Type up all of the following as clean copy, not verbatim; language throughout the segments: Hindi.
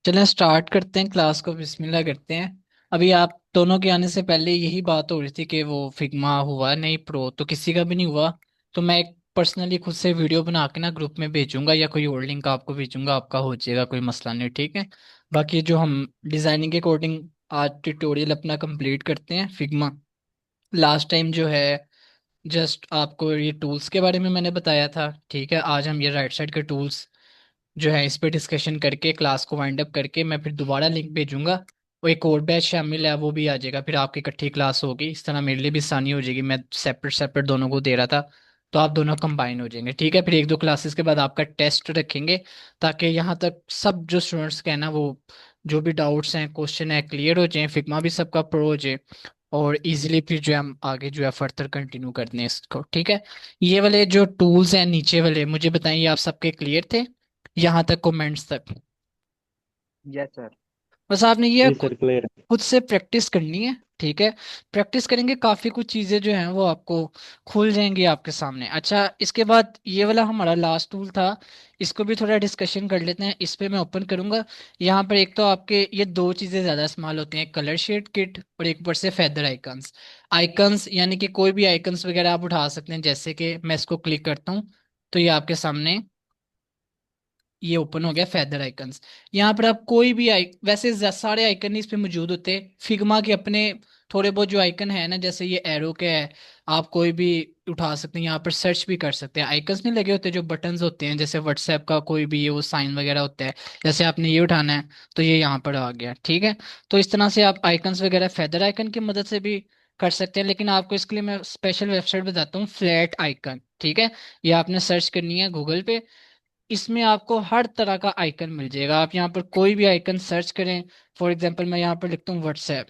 चलें स्टार्ट करते हैं क्लास को, बिस्मिल्लाह करते हैं। अभी आप दोनों के आने से पहले यही बात हो रही थी कि वो फिग्मा हुआ नहीं प्रो, तो किसी का भी नहीं हुआ। तो मैं एक पर्सनली खुद से वीडियो बना के ना ग्रुप में भेजूंगा या कोई और लिंक आपको भेजूंगा, आपका हो जाएगा, कोई मसला नहीं, ठीक है। बाकी जो हम डिजाइनिंग के अकॉर्डिंग आज ट्यूटोरियल अपना कंप्लीट करते हैं फिग्मा। लास्ट टाइम जो है जस्ट आपको ये टूल्स के बारे में मैंने बताया था, ठीक है। आज हम ये राइट साइड के टूल्स जो है इस पे डिस्कशन करके क्लास को वाइंड अप करके मैं फिर दोबारा लिंक भेजूंगा। वो एक और बैच शामिल है, वो भी आ जाएगा, फिर आपकी इकट्ठी क्लास होगी। इस तरह मेरे लिए भी आसानी हो जाएगी, मैं सेपरेट सेपरेट दोनों को दे रहा था, तो आप दोनों कंबाइन हो जाएंगे, ठीक है। फिर एक दो क्लासेस के बाद आपका टेस्ट रखेंगे, ताकि यहाँ तक सब जो स्टूडेंट्स के हैं ना, वो जो भी डाउट्स हैं, क्वेश्चन है, क्लियर हो जाए, फिग्मा भी सबका प्रो हो जाए, और इजीली फिर जो है हम आगे जो है फर्दर कंटिन्यू करते हैं इसको, ठीक है। ये वाले जो टूल्स हैं नीचे वाले, मुझे बताइए आप सबके क्लियर थे यहाँ तक, कमेंट्स तक? Yes sir. बस आपने ये जी सर, क्लियर है। खुद से प्रैक्टिस करनी है, ठीक है। प्रैक्टिस करेंगे काफी कुछ चीजें जो हैं वो आपको खुल जाएंगी आपके सामने। अच्छा, इसके बाद ये वाला हमारा लास्ट टूल था, इसको भी थोड़ा डिस्कशन कर लेते हैं। इस पे मैं ओपन करूंगा। यहाँ पर एक तो आपके ये दो चीजें ज्यादा इस्तेमाल होती हैं, कलर शेड किट और एक ऊपर से फेदर आइकन्स। आइकन्स यानी कि कोई भी आइकन्स वगैरह आप उठा सकते हैं, जैसे कि मैं इसको क्लिक करता हूँ तो ये आपके सामने ये ओपन हो गया फेदर आइकन्स। यहाँ पर आप कोई भी वैसे सारे आइकन इस पे मौजूद होते हैं। फिग्मा के अपने थोड़े बहुत जो आइकन है ना, जैसे ये एरो के है, आप कोई भी उठा सकते हैं, यहाँ पर सर्च भी कर सकते हैं। आइकन्स नहीं लगे होते, जो बटन्स होते हैं, जैसे व्हाट्सएप का कोई भी ये वो साइन वगैरह होता है, जैसे आपने ये उठाना है तो ये यहाँ पर आ गया, ठीक है। तो इस तरह से आप आइकन्स वगैरह फेदर आइकन की मदद से भी कर सकते हैं, लेकिन आपको इसके लिए मैं स्पेशल वेबसाइट बताता हूँ, फ्लैट आइकन, ठीक है। ये आपने सर्च करनी है गूगल पे। इसमें आपको हर तरह का आइकन मिल जाएगा, आप यहाँ पर कोई भी आइकन सर्च करें। फॉर एग्जांपल मैं यहाँ पर लिखता हूँ व्हाट्सएप,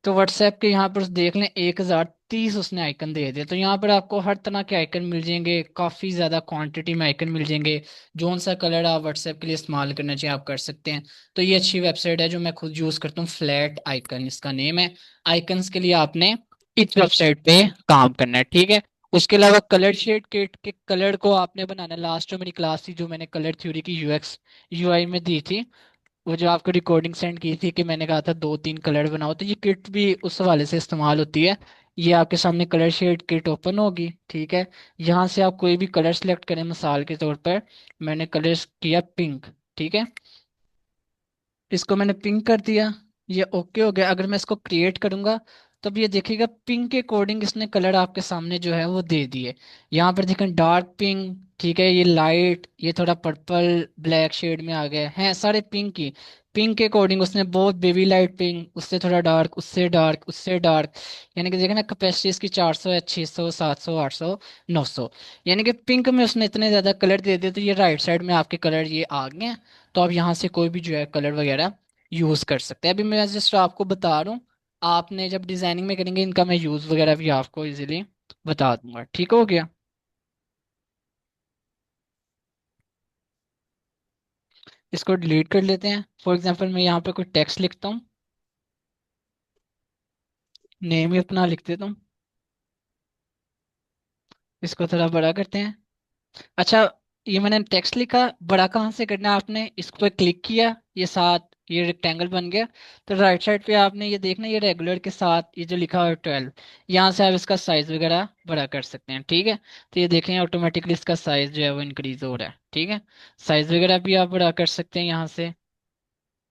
तो व्हाट्सएप के यहाँ पर देख लें 1030 उसने आइकन दे दिया। तो यहाँ पर आपको हर तरह के आइकन मिल जाएंगे, काफ़ी ज़्यादा क्वांटिटी में आइकन मिल जाएंगे। जोन सा कलर आप व्हाट्सएप के लिए इस्तेमाल करना चाहिए आप कर सकते हैं। तो ये अच्छी वेबसाइट है जो मैं खुद यूज़ करता हूँ, फ्लैट आइकन इसका नेम है। आइकन्स के लिए आपने इस वेबसाइट पे काम करना है, ठीक है। उसके अलावा कलर शेड किट के कलर को आपने बनाना है। लास्ट जो मेरी क्लास थी, जो मैंने कलर थ्योरी की यूएक्स यूआई में दी थी, वो जो आपको रिकॉर्डिंग सेंड की थी कि मैंने कहा था दो तीन कलर बनाओ, तो ये किट भी उस हवाले से इस्तेमाल होती है। ये आपके सामने कलर शेड किट ओपन होगी, ठीक है। यहाँ से आप कोई भी कलर सेलेक्ट करें, मिसाल के तौर पर मैंने कलर किया पिंक, ठीक है। इसको मैंने पिंक कर दिया, ये ओके हो गया। अगर मैं इसको क्रिएट करूंगा तब ये देखिएगा पिंक के अकॉर्डिंग इसने कलर आपके सामने जो है वो दे दिए। यहाँ पर देखें डार्क पिंक, ठीक है, ये लाइट, ये थोड़ा पर्पल ब्लैक शेड में आ गए हैं सारे पिंक ही। पिंक के अकॉर्डिंग उसने बहुत बेबी लाइट पिंक, उससे थोड़ा डार्क, उससे डार्क, उससे डार्क। यानी कि देखें ना, कैपेसिटी इसकी 400 है, 600, 700, 800, 900। यानी कि पिंक में उसने इतने ज्यादा कलर दे दिए। तो ये राइट साइड में आपके कलर ये आ गए हैं। तो आप यहाँ से कोई भी जो है कलर वगैरह यूज कर सकते हैं। अभी मैं जस्ट आपको बता रहा हूँ, आपने जब डिजाइनिंग में करेंगे इनका मैं यूज वगैरह भी आपको इजीली बता दूंगा, ठीक हो गया। इसको डिलीट कर लेते हैं। फॉर एग्जांपल मैं यहाँ पे कोई टेक्स्ट लिखता हूँ, नेम ही अपना लिख देता हूँ। इसको थोड़ा बड़ा करते हैं। अच्छा, ये मैंने टेक्स्ट लिखा, बड़ा कहाँ से करना है आपने, इस पर क्लिक किया, ये साथ ये रेक्टेंगल बन गया। तो राइट साइड पे आपने ये देखना, ये रेगुलर के साथ ये जो लिखा हुआ है 12, यहाँ से आप इसका साइज वगैरह बड़ा कर सकते हैं, ठीक है। तो ये देखें ऑटोमेटिकली इसका साइज जो है वो इंक्रीज हो रहा है, ठीक है। साइज वगैरह भी आप बड़ा कर सकते हैं यहाँ से।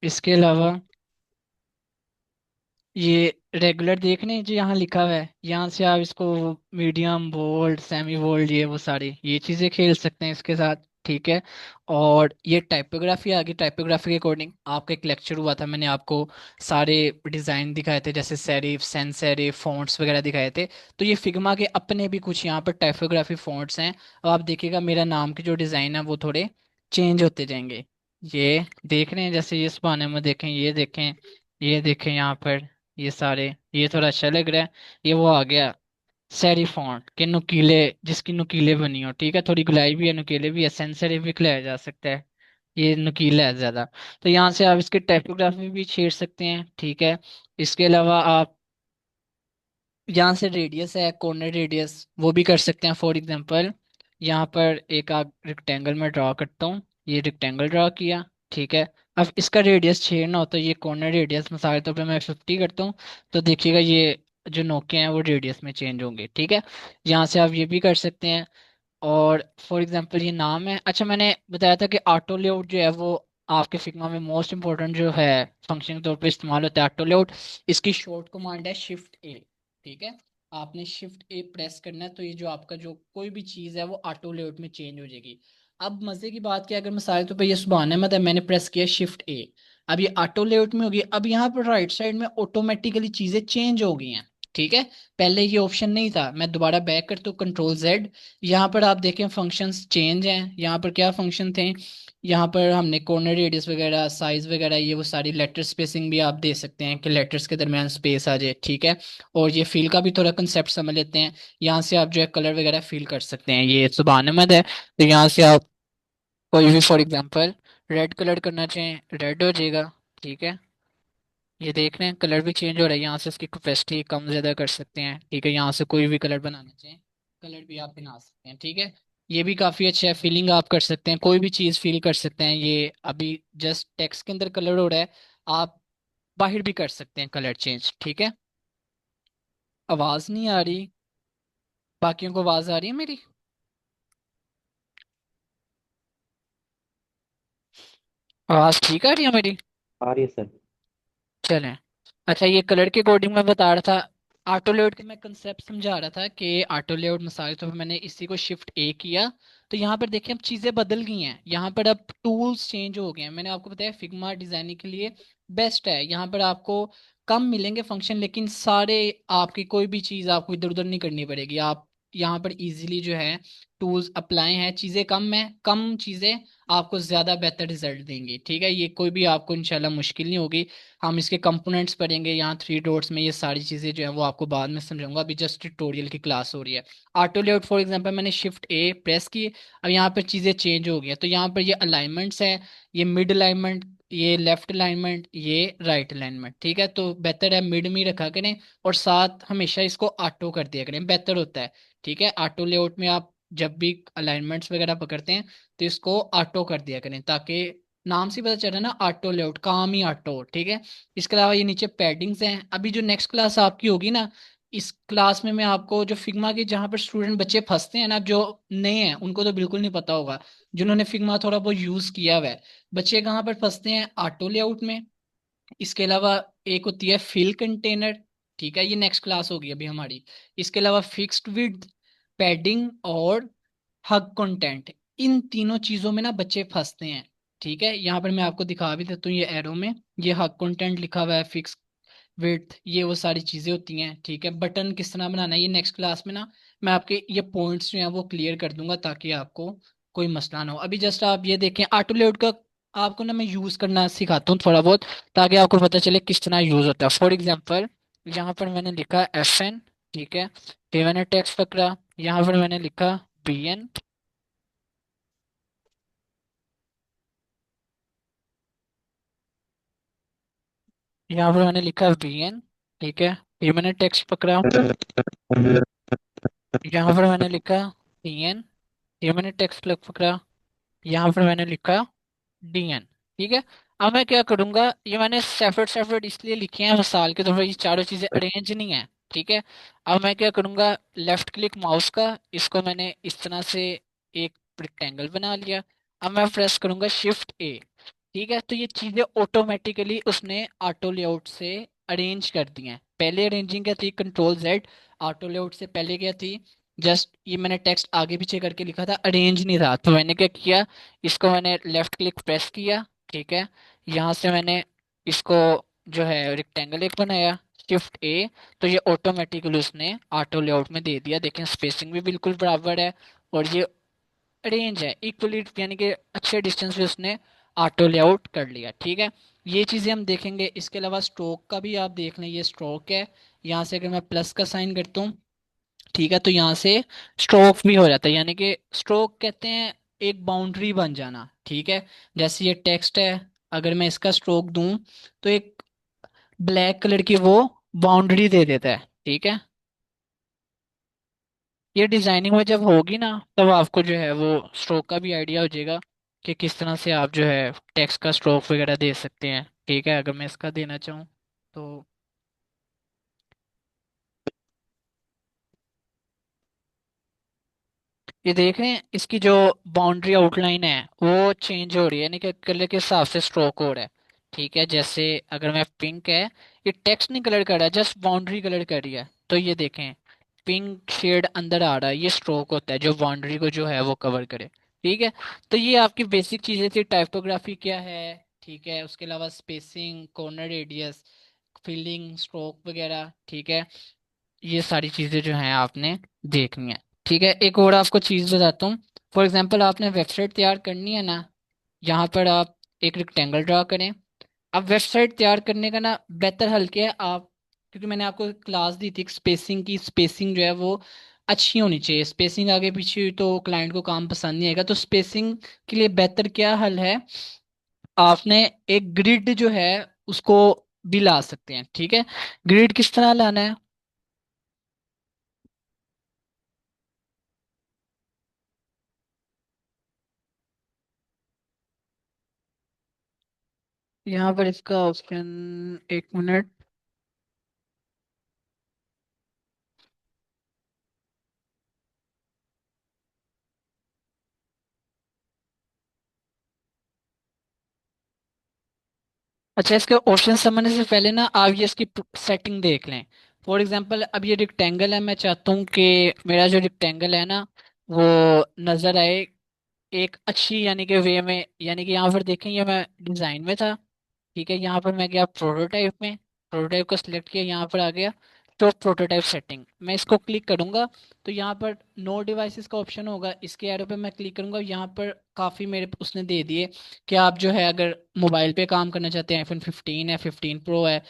इसके अलावा ये रेगुलर देखने जो यहाँ लिखा हुआ है, यहाँ से आप इसको मीडियम बोल्ड सेमी बोल्ड ये वो सारी ये चीजें खेल सकते हैं इसके साथ, ठीक है। और ये टाइपोग्राफी आ गई। टाइपोग्राफी के अकॉर्डिंग आपका एक लेक्चर हुआ था, मैंने आपको सारे डिजाइन दिखाए थे, जैसे सेरिफ सैंस सेरिफ फॉन्ट्स वगैरह दिखाए थे। तो ये फिग्मा के अपने भी कुछ यहाँ पर टाइपोग्राफी फॉन्ट्स हैं। अब आप देखिएगा मेरा नाम के जो डिजाइन है वो थोड़े चेंज होते जाएंगे। ये देख रहे हैं, जैसे ये इस बहाने में देखें, ये देखें यहाँ पर, ये सारे ये थोड़ा अच्छा लग रहा है। ये वो आ गया सैरी फॉन्ट के नुकीले, जिसकी नुकीले बनी हो, ठीक है, थोड़ी गुलाई भी है नुकीले भी है, सेंस सेरिफ भी खिलाया जा सकता है, ये नुकीला है ज्यादा। तो यहाँ से आप इसके टाइपोग्राफी भी छेड़ सकते हैं, ठीक है। इसके अलावा आप यहाँ से रेडियस है, कॉर्नर रेडियस, वो भी कर सकते हैं। फॉर एग्जांपल यहाँ पर एक आप रेक्टेंगल में ड्रा करता हूँ, ये रेक्टेंगल ड्रा किया, ठीक है। अब इसका रेडियस छेड़ना हो तो ये कॉर्नर रेडियस मिसाल के तौर पे मैं 50 करता हूँ, तो देखिएगा ये जो नोके हैं वो रेडियस में चेंज होंगे, ठीक है। यहाँ से आप ये भी कर सकते हैं। और फॉर एग्जांपल ये नाम है। अच्छा, मैंने बताया था कि ऑटो लेआउट जो है वो आपके फिग्मा में मोस्ट इंपॉर्टेंट जो है फंक्शन के तौर पे इस्तेमाल होता है ऑटो लेआउट। इसकी शॉर्ट कमांड है शिफ्ट ए, ठीक है। आपने शिफ्ट ए प्रेस करना है तो ये जो आपका जो कोई भी चीज़ है वो ऑटो लेआउट में चेंज हो जाएगी। अब मजे की बात क्या है, अगर मिसाल के तौर पर ये सुबहान अहमद है, मैंने प्रेस किया शिफ्ट ए, अब ये ऑटो लेआउट में होगी। अब यहाँ पर राइट साइड में ऑटोमेटिकली चीजें चेंज हो गई हैं, ठीक है। पहले ये ऑप्शन नहीं था। मैं दोबारा बैक करता हूँ कंट्रोल जेड। यहाँ पर आप देखें फंक्शंस चेंज हैं। यहाँ पर क्या फंक्शन थे, यहाँ पर हमने कॉर्नर रेडियस वगैरह साइज वगैरह ये वो सारी लेटर स्पेसिंग भी आप दे सकते हैं कि लेटर्स के दरमियान स्पेस आ जाए, ठीक है। और ये फील का भी थोड़ा कंसेप्ट समझ लेते हैं। यहाँ से आप जो है कलर वगैरह फील कर सकते हैं। ये सुबहान अहमद है तो यहाँ से आप कोई भी फॉर एग्जांपल रेड कलर करना चाहें रेड हो जाएगा, ठीक है। ये देख रहे हैं कलर भी चेंज हो रहा है। यहाँ से इसकी कैपेसिटी कम ज्यादा कर सकते हैं, ठीक है। यहाँ से कोई भी कलर बनाना चाहें कलर भी आप बना सकते हैं, ठीक है। ये भी काफी अच्छा है, फीलिंग आप कर सकते हैं, कोई भी चीज फील कर सकते हैं। ये अभी जस्ट टेक्स्ट के अंदर कलर हो रहा है, आप बाहर भी कर सकते हैं कलर चेंज, ठीक है। आवाज नहीं आ रही? बाकियों को आवाज आ रही है मेरी? आवाज ठीक आ रही है मेरी? आ रही है सर। चलें। अच्छा, ये कलर के अकॉर्डिंग मैं बता रहा था। ऑटो लेआउट के मैं कंसेप्ट समझा रहा था कि ऑटो लेआउट मिसाल के तौर पर मैंने इसी को शिफ्ट ए किया तो यहाँ पर देखिए अब चीज़ें बदल गई हैं। यहाँ पर अब टूल्स चेंज हो गए हैं। मैंने आपको बताया फिग्मा डिजाइनिंग के लिए बेस्ट है। यहाँ पर आपको कम मिलेंगे फंक्शन, लेकिन सारे आपकी कोई भी चीज़ आपको इधर उधर नहीं करनी पड़ेगी। आप यहाँ पर इजीली जो है टूल्स अप्लाई हैं, चीज़ें कम है, कम चीज़ें आपको ज़्यादा बेहतर रिजल्ट देंगी, ठीक है। ये कोई भी आपको इंशाल्लाह मुश्किल नहीं होगी। हम इसके कंपोनेंट्स पढ़ेंगे यहाँ थ्री डॉट्स में, ये सारी चीज़ें जो है वो आपको बाद में समझाऊंगा, अभी जस्ट ट्यूटोरियल की क्लास हो रही है। ऑटो लेआउट फॉर एग्जांपल मैंने शिफ्ट ए प्रेस की, अब यहाँ पर चीज़ें चेंज हो गई हैं। तो यहाँ पर ये अलाइनमेंट्स हैं, ये मिड अलाइनमेंट, ये लेफ्ट अलाइनमेंट, ये राइट अलाइनमेंट, ठीक है। तो बेहतर है मिड में ही रखा करें और साथ हमेशा इसको ऑटो कर दिया करें, बेहतर होता है, ठीक है। ऑटो लेआउट में आप जब भी अलाइनमेंट्स वगैरह पकड़ते हैं तो इसको ऑटो कर दिया करें, ताकि नाम से ही पता चल रहा है ना ऑटो लेआउट, काम ही ऑटो, ठीक है। इसके अलावा ये नीचे पैडिंग्स हैं। अभी जो नेक्स्ट क्लास आपकी होगी ना, इस क्लास में मैं आपको जो फिग्मा के जहाँ पर स्टूडेंट बच्चे फंसते हैं ना, जो नए हैं उनको तो बिल्कुल नहीं पता होगा, जिन्होंने फिग्मा थोड़ा बहुत यूज किया हुआ है, बच्चे कहाँ पर फंसते हैं ऑटो लेआउट में। इसके अलावा एक होती है फिल कंटेनर, ठीक है, ये नेक्स्ट क्लास होगी अभी हमारी। इसके अलावा फिक्स्ड विड्थ, पैडिंग और हग कंटेंट, इन तीनों चीजों में ना बच्चे फंसते हैं, ठीक है। यहाँ पर मैं आपको दिखा भी देता हूँ ये एरो में, ये हग कंटेंट लिखा हुआ है, फिक्स विड्थ, ये वो सारी चीजें होती हैं, ठीक है। बटन किस तरह बनाना है ये नेक्स्ट क्लास में ना मैं आपके ये पॉइंट्स जो हैं वो क्लियर कर दूंगा, ताकि आपको कोई मसला ना हो। अभी जस्ट आप ये देखें ऑटो लेआउट का आपको ना मैं यूज करना सिखाता हूँ थोड़ा बहुत, ताकि आपको पता चले किस तरह यूज होता है। फॉर एग्जाम्पल यहाँ पर मैंने लिखा FN, ठीक है। फिर मैंने टेक्स्ट पकड़ा, यहाँ पर मैंने लिखा BN, यहाँ पर मैंने लिखा BN, ठीक है। फिर मैंने टेक्स्ट पकड़ा, यहाँ पर मैंने लिखा TN, ये मैंने टेक्स्ट पकड़ा, यहाँ पर मैंने लिखा DN, ठीक है। अब मैं क्या करूंगा, ये मैंने सेपरेट सेपरेट इसलिए लिखे हैं मिसाल के तौर पर ये चारों चीजें अरेंज नहीं है, ठीक है। अब मैं क्या करूंगा, लेफ्ट क्लिक माउस का, इसको मैंने इस तरह से एक रेक्टेंगल बना लिया। अब मैं प्रेस करूंगा शिफ्ट ए, ठीक है। तो ये चीजें ऑटोमेटिकली उसने ऑटो लेआउट से अरेंज कर दी हैं। पहले अरेंजिंग क्या थी, कंट्रोल जेड, ऑटो लेआउट से पहले क्या थी, जस्ट ये मैंने टेक्स्ट आगे पीछे करके लिखा था, अरेंज नहीं था। तो मैंने क्या किया, इसको मैंने लेफ्ट क्लिक प्रेस किया, ठीक है। यहाँ से मैंने इसको जो है रेक्टेंगल एक बनाया, शिफ्ट ए, तो ये ऑटोमेटिकली उसने ऑटो लेआउट में दे दिया। देखें स्पेसिंग भी बिल्कुल बराबर है और ये रेंज है इक्वली, यानी कि अच्छे डिस्टेंस पे उसने ऑटो लेआउट कर लिया, ठीक है। ये चीज़ें हम देखेंगे। इसके अलावा स्ट्रोक का भी आप देख लें, ये स्ट्रोक है। यहाँ से अगर मैं प्लस का साइन करता हूँ, ठीक है, तो यहाँ से स्ट्रोक भी हो जाता है, यानी कि स्ट्रोक कहते हैं एक बाउंड्री बन जाना, ठीक है। जैसे ये टेक्स्ट है, अगर मैं इसका स्ट्रोक दूं तो एक ब्लैक कलर की वो बाउंड्री दे देता है, ठीक है। ये डिजाइनिंग में जब होगी ना तब आपको जो है वो स्ट्रोक का भी आइडिया हो जाएगा कि किस तरह से आप जो है टेक्स्ट का स्ट्रोक वगैरह दे सकते हैं। ठीक है, अगर मैं इसका देना चाहूँ तो ये देख रहे हैं, इसकी जो बाउंड्री आउटलाइन है वो चेंज हो रही है, यानी कि कलर के हिसाब से स्ट्रोक हो रहा है। ठीक है, जैसे अगर मैं पिंक है, ये टेक्स्ट नहीं कलर कर रहा है, जस्ट बाउंड्री कलर कर रही है, तो ये देखें पिंक शेड अंदर आ रहा है, ये स्ट्रोक होता है जो बाउंड्री को जो है वो कवर करे। ठीक है, तो ये आपकी बेसिक चीजें थी। टाइपोग्राफी क्या है, ठीक है, उसके अलावा spacing, corner radius, filling, stroke वगैरह। ठीक है, ये सारी चीजें जो हैं आपने देखनी है। ठीक है, एक और आपको चीज बताता हूँ। फॉर एग्जांपल आपने वेबसाइट तैयार करनी है ना, यहाँ पर आप एक रेक्टेंगल ड्रा करें। अब वेबसाइट तैयार करने का ना बेहतर हल क्या है, आप, क्योंकि मैंने आपको क्लास दी थी स्पेसिंग की, स्पेसिंग जो है वो अच्छी होनी चाहिए। स्पेसिंग आगे पीछे हुई तो क्लाइंट को काम पसंद नहीं आएगा। तो स्पेसिंग के लिए बेहतर क्या हल है, आपने एक ग्रिड जो है उसको भी ला सकते हैं। ठीक है, ग्रिड किस तरह लाना है, यहाँ पर इसका ऑप्शन, एक मिनट। अच्छा, इसके ऑप्शन समझने से पहले ना आप ये इसकी सेटिंग देख लें। फॉर एग्जांपल अब ये रिक्टेंगल है, मैं चाहता हूँ कि मेरा जो रिक्टेंगल है ना वो नजर आए एक अच्छी यानी कि वे में, यानी कि यहाँ पर देखें ये मैं डिजाइन में था। ठीक है, यहाँ पर मैं गया प्रोटोटाइप में, प्रोटोटाइप को सिलेक्ट किया, यहाँ पर आ गया तो प्रोटोटाइप सेटिंग, मैं इसको क्लिक करूंगा तो यहाँ पर नो डिवाइसेस का ऑप्शन होगा, इसके एरो पे मैं क्लिक करूंगा, यहाँ पर काफ़ी मेरे उसने दे दिए कि आप जो है अगर मोबाइल पे काम करना चाहते हैं, iPhone 15 है, 15 Pro है,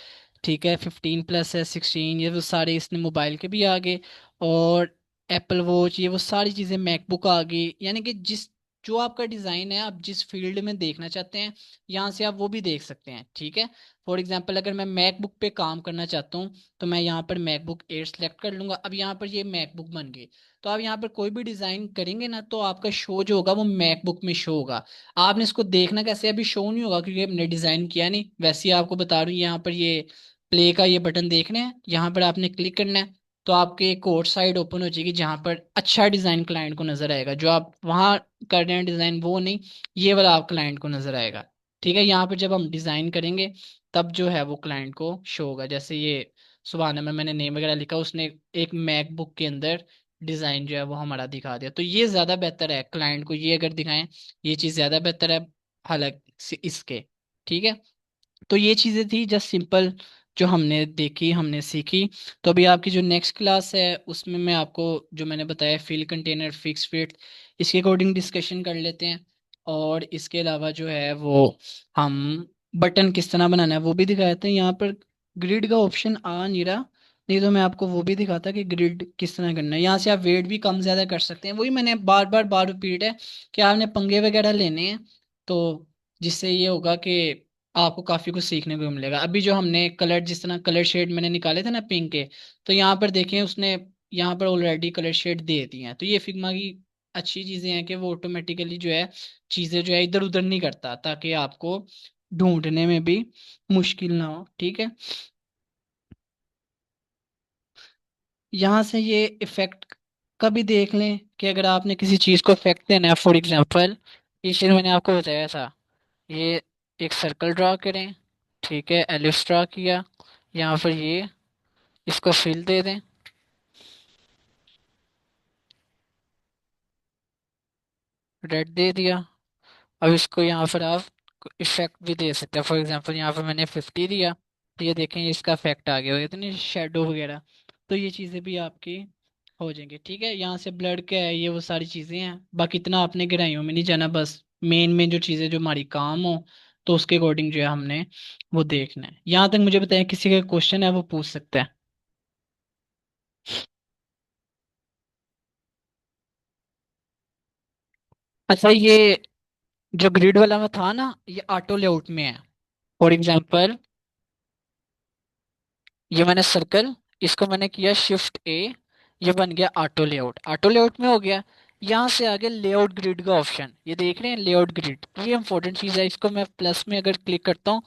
ठीक है, 15 प्लस है, 16, ये वो सारे इसने मोबाइल के भी आ गए, और एप्पल वॉच, ये वो सारी चीज़ें, मैकबुक आ गई, यानी कि जिस जो आपका डिज़ाइन है, आप जिस फील्ड में देखना चाहते हैं यहाँ से आप वो भी देख सकते हैं। ठीक है, फॉर एग्जांपल अगर मैं मैकबुक पे काम करना चाहता हूँ तो मैं यहाँ पर मैकबुक एयर सेलेक्ट कर लूंगा, अब यहाँ पर ये मैकबुक बन गई। तो आप यहाँ पर कोई भी डिज़ाइन करेंगे ना तो आपका शो जो होगा वो मैकबुक में शो होगा। आपने इसको देखना कैसे, अभी शो नहीं होगा क्योंकि हमने डिज़ाइन किया नहीं, वैसे ही आपको बता रही हूँ। यहाँ पर ये प्ले का ये बटन देखना है, यहाँ पर आपने क्लिक करना है, तो आपके एक और साइड ओपन हो जाएगी जहाँ पर अच्छा डिज़ाइन क्लाइंट को नजर आएगा, जो आप वहाँ कर रहे हैं डिज़ाइन वो नहीं, ये वाला आप क्लाइंट को नजर आएगा। ठीक है, यहाँ पे जब हम डिज़ाइन करेंगे तब जो है वो क्लाइंट को शो होगा। जैसे ये सुबहाना में मैंने नेम वगैरह लिखा, उसने एक मैकबुक के अंदर डिज़ाइन जो है वो हमारा दिखा दिया, तो ये ज़्यादा बेहतर है क्लाइंट को ये अगर दिखाएं, ये चीज़ ज़्यादा बेहतर है हालांकि इसके। ठीक है, तो ये चीज़ें थी जस्ट सिंपल जो हमने देखी, हमने सीखी। तो अभी आपकी जो नेक्स्ट क्लास है उसमें मैं आपको जो मैंने बताया फिल कंटेनर, फिक्स फिट, इसके अकॉर्डिंग डिस्कशन कर लेते हैं। और इसके अलावा जो है वो हम बटन किस तरह बनाना है वो भी दिखाते हैं। यहाँ पर ग्रिड का ऑप्शन आ नहीं रहा, नहीं तो मैं आपको वो भी दिखाता कि ग्रिड किस तरह करना है। यहाँ से आप वेट भी कम ज़्यादा कर सकते हैं, वही मैंने बार रिपीट है कि आपने पंगे वगैरह लेने हैं, तो जिससे ये होगा कि आपको काफी कुछ सीखने को मिलेगा। अभी जो हमने कलर, जिस तरह कलर शेड मैंने निकाले थे ना पिंक के, तो यहाँ पर देखें उसने यहाँ पर ऑलरेडी कलर शेड दे दी हैं, तो ये फिग्मा की अच्छी चीजें हैं कि वो ऑटोमेटिकली जो है चीजें जो है इधर उधर नहीं करता, ताकि आपको ढूंढने में भी मुश्किल ना हो। ठीक है, यहाँ से ये इफेक्ट का भी देख लें कि अगर आपने किसी चीज को इफेक्ट देना है, फॉर एग्जांपल ये चीज मैंने आपको बताया था, ये एक सर्कल ड्रा करें, ठीक है, एलिप्स ड्रा किया, यहाँ पर ये इसको फिल दे दें, रेड दे दिया। अब इसको यहाँ पर आप इफेक्ट भी दे सकते हैं, फॉर एग्जांपल यहाँ पर मैंने 50 दिया, तो ये देखें इसका इफेक्ट आ गया होगा, इतनी शेडो वगैरह, तो ये चीज़ें भी आपकी हो जाएंगी। ठीक है, यहाँ से ब्लड क्या है, ये वो सारी चीज़ें हैं, बाकी इतना आपने गहराइयों में नहीं जाना, बस मेन मेन जो चीज़ें जो हमारी काम हो तो उसके अकॉर्डिंग जो है हमने वो देखना है। यहाँ तक मुझे बताएं, किसी का क्वेश्चन है वो पूछ सकता है। अच्छा, ये जो ग्रिड वाला में था ना ये ऑटो लेआउट में है। फॉर एग्जांपल ये मैंने सर्कल, इसको मैंने किया Shift A, ये बन गया ऑटो लेआउट, ऑटो लेआउट में हो गया। यहाँ से आगे लेआउट ग्रिड का ऑप्शन, ये देख रहे हैं लेआउट ग्रिड, ये इंपॉर्टेंट चीज है। इसको मैं प्लस में अगर क्लिक करता हूँ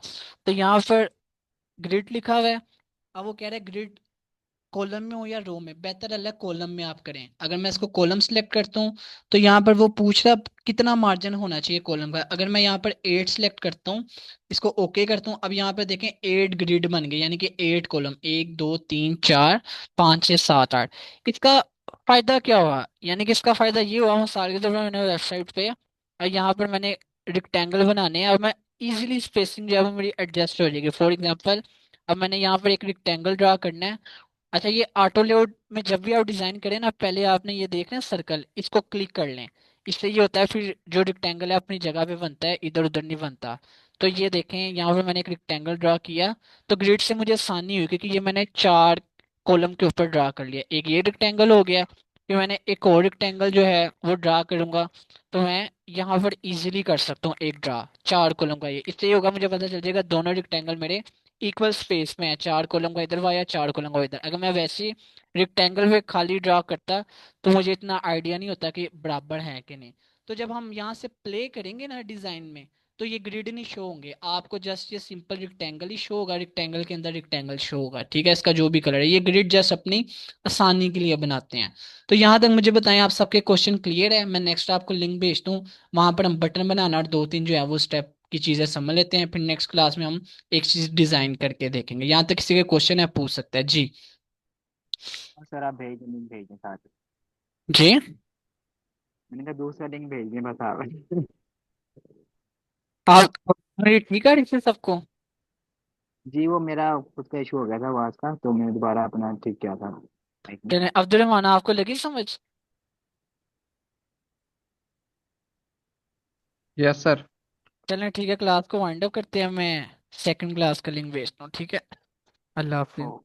तो यहाँ पर ग्रिड लिखा हुआ है। अब वो कह रहा है ग्रिड कॉलम में हो या रो में, बेहतर अलग कॉलम में आप करें। अगर मैं इसको कॉलम सेलेक्ट करता हूँ तो यहाँ पर वो पूछ रहा है कितना मार्जिन होना चाहिए कॉलम का। अगर मैं यहाँ पर 8 सेलेक्ट करता हूँ, इसको ओके करता हूँ, अब यहाँ पर देखें 8 ग्रिड बन गए, यानी कि 8 कॉलम, 1 2 3 4 5 6 7 8। इसका फायदा क्या हुआ, यानी कि इसका फायदा ये हुआ, मिसाल के तौर पर मैंने वेबसाइट पे और यहाँ पर मैंने रिक्टेंगल बनाने हैं, और मैं इजीली स्पेसिंग जो है वो मेरी एडजस्ट हो जाएगी। फॉर एग्जांपल, अब मैंने यहाँ पर एक रिक्टेंगल ड्रा करना है। अच्छा, ये ऑटो लेआउट में जब भी आप डिजाइन करें ना, पहले आपने ये देखना है सर्कल, इसको क्लिक कर लें। इससे ये होता है फिर जो रिक्टेंगल है अपनी जगह पे बनता है, इधर उधर नहीं बनता। तो ये देखें, यहाँ पे मैंने एक रिक्टेंगल ड्रा किया, तो ग्रिड से मुझे आसानी हुई क्योंकि ये मैंने 4 कॉलम के ऊपर ड्रा कर लिया। एक ये रिक्टेंगल हो गया, फिर मैंने एक और रिक्टेंगल जो है वो ड्रा करूंगा, तो मैं यहाँ पर इजीली कर सकता हूँ एक ड्रा 4 कॉलम का। ये इससे ये होगा, मुझे पता चल जाएगा दोनों रिक्टेंगल मेरे इक्वल स्पेस में है, 4 कॉलम का इधर हुआ या 4 कॉलम का इधर। अगर मैं वैसे रेक्टेंगल पे खाली ड्रा करता तो मुझे इतना आइडिया नहीं होता कि बराबर है कि नहीं। तो जब हम यहाँ से प्ले करेंगे ना डिजाइन में, तो ये ग्रिड नहीं शो होंगे आपको, जस्ट ये सिंपल रेक्टेंगल ही शो होगा, रेक्टेंगल के अंदर रेक्टेंगल शो होगा। ठीक है, इसका जो भी कलर है, ये ग्रिड जस्ट अपनी आसानी के लिए बनाते हैं। तो यहाँ तक मुझे बताएं, आप सबके क्वेश्चन क्लियर है? मैं नेक्स्ट आपको लिंक भेजता हूँ, वहां पर हम बटन बनाना और 2 3 जो है वो स्टेप की चीजें समझ लेते हैं, फिर नेक्स्ट क्लास में हम एक चीज डिजाइन करके देखेंगे। यहाँ तक किसी के क्वेश्चन है पूछ सकते हैं जी। और सर आप भेज दें, लिंक भेज दें साथ में। जी, मैंने कहा दूसरा लिंक भेज दें बस आप। आप ये ठीक है इससे सबको? जी वो मेरा खुद का इशू हो गया था आवाज का, तो मैंने दोबारा अपना ठीक किया था माइक में। चलें, अब्दुल रहमान आपको लगी समझ? Yes sir. चलें ठीक है, क्लास को वाइंड अप करते हैं। मैं सेकंड क्लास का लिंक भेजता हूँ, ठीक है। अल्लाह हाफिज। ओ